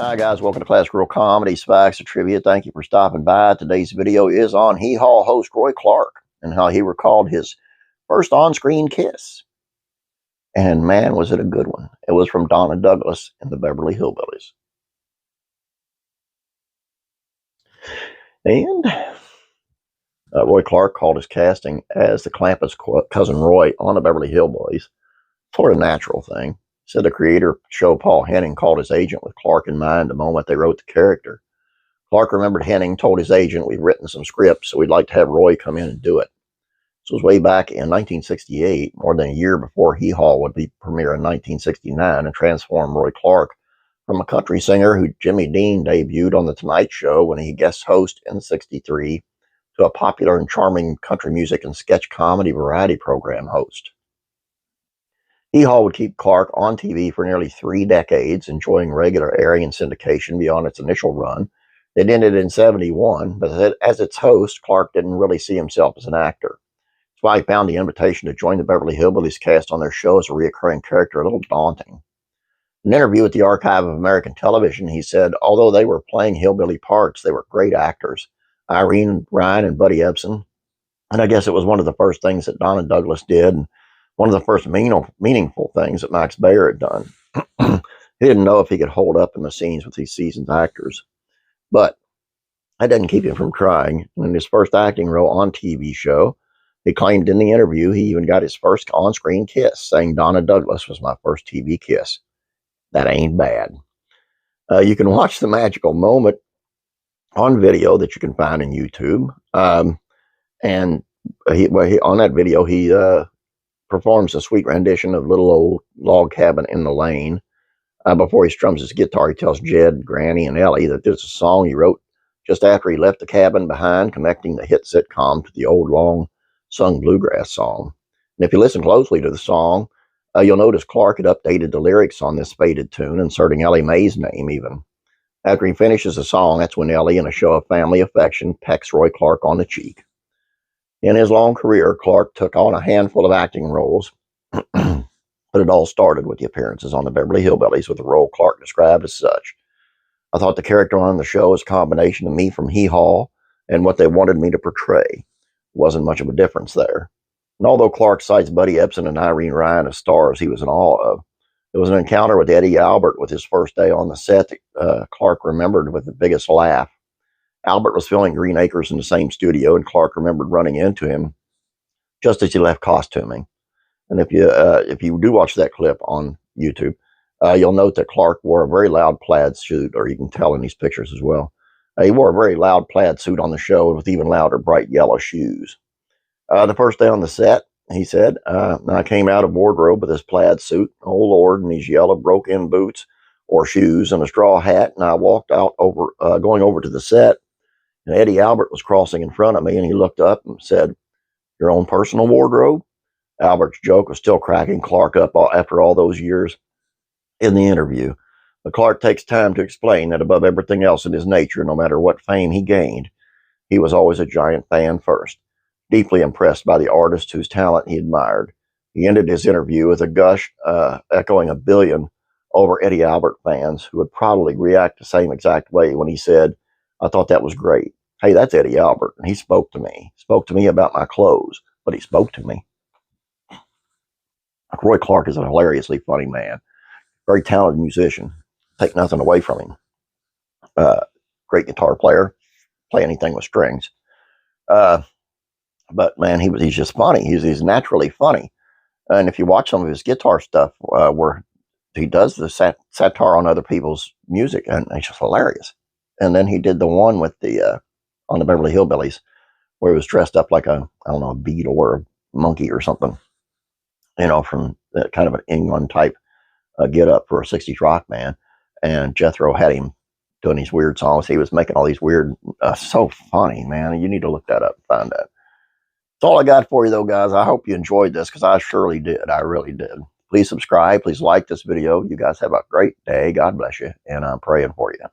Hi guys, welcome to Classic Real Comedy, Facts, and Trivia. Thank you for stopping by. Today's video is on Hee Haw host Roy Clark and how he recalled his first on-screen kiss. And man, was it a good one. It was from Donna Douglas and the Beverly Hillbillies. And Roy Clark called his casting as the Clampetts' cousin Roy on the Beverly Hillbillies. Sort of a natural thing. Said the creator of the show, Paul Henning, called his agent with Clark in mind the moment they wrote the character. Clark remembered Henning told his agent, "We've written some scripts, so we'd like to have Roy come in and do it." This was way back in 1968, more than a year before Hee Haw would be premiere in 1969 and transform Roy Clark from a country singer who Jimmy Dean debuted on The Tonight Show when he guest hosted in '63 to a popular and charming country music and sketch comedy variety program host. Hee Haw would keep Clark on TV for nearly 3 decades, enjoying regular airing and syndication beyond its initial run. It ended in '71, but as its host, Clark didn't really see himself as an actor. That's why he found the invitation to join the Beverly Hillbillies cast on their show as a recurring character a little daunting. In an interview with the Archive of American Television, he said, although they were playing hillbilly parts, they were great actors. Irene Ryan and Buddy Ebsen. And I guess it was one of the first things that Donna Douglas did, and one of the first meaningful things that Max Bayer had done. He didn't know if he could hold up in the scenes with these seasoned actors. But that didn't keep him from trying. In his first acting role on TV show, he claimed in the interview he even got his first on-screen kiss, saying Donna Douglas was my first TV kiss. That ain't bad. You can watch the magical moment on video that you can find on YouTube. And on that video, he performs a sweet rendition of Little Old Log Cabin in the Lane. Before he strums his guitar, he tells Jed, Granny, and Ellie that there's a song he wrote just after he left the cabin behind, connecting the hit sitcom to the old long-sung bluegrass song. And if you listen closely to the song, you'll notice Clark had updated the lyrics on this faded tune, inserting Elly May's name even. After he finishes the song, that's when Ellie, in a show of family affection, pecks Roy Clark on the cheek. In his long career, Clark took on a handful of acting roles, but it all started with the appearances on the Beverly Hillbillies, with the role Clark described as such. I thought the character on the show was a combination of me from Hee Haw and what they wanted me to portray. Wasn't much of a difference there. And although Clark cites Buddy Ebsen and Irene Ryan as stars he was in awe of, it was an encounter with Eddie Albert with his first day on the set that Clark remembered with the biggest laugh. Albert was filming Green Acres in the same studio, and Clark remembered running into him just as he left costuming. And if you do watch that clip on YouTube, you'll note that Clark wore a very loud plaid suit, or you can tell in these pictures as well. He wore a very loud plaid suit on the show with even louder bright yellow shoes. The first day on the set, he said, I came out of wardrobe with this plaid suit, oh Lord, and these yellow broke-in boots or shoes and a straw hat, and I walked out going over to the set, and Eddie Albert was crossing in front of me, and he looked up and said, "Your own personal wardrobe?" Albert's joke was still cracking Clark up after all those years in the interview. But Clark takes time to explain that above everything else in his nature, no matter what fame he gained, he was always a giant fan first, deeply impressed by the artist whose talent he admired. He ended his interview with a gush, echoing a billion over Eddie Albert fans who would probably react the same exact way when he said, "I thought that was great. Hey, that's Eddie Albert, and he spoke to me. He spoke to me about my clothes, but he spoke to me." Roy Clark is a hilariously funny man. Very talented musician. Take nothing away from him. Great guitar player. Play anything with strings. But man, he's just funny. He's naturally funny. And if you watch some of his guitar stuff where he does the satire on other people's music, and it's just hilarious. And then he did the one with on the Beverly Hillbillies, where he was dressed up like a beetle or a monkey or something, from that kind of an England type get up for a 60s rock band. And Jethro had him doing these weird songs. He was making all these weird, so funny, man. You need to look that up and find that. That's all I got for you, though, guys. I hope you enjoyed this, because I surely did. I really did. Please subscribe. Please like this video. You guys have a great day. God bless you. And I'm praying for you.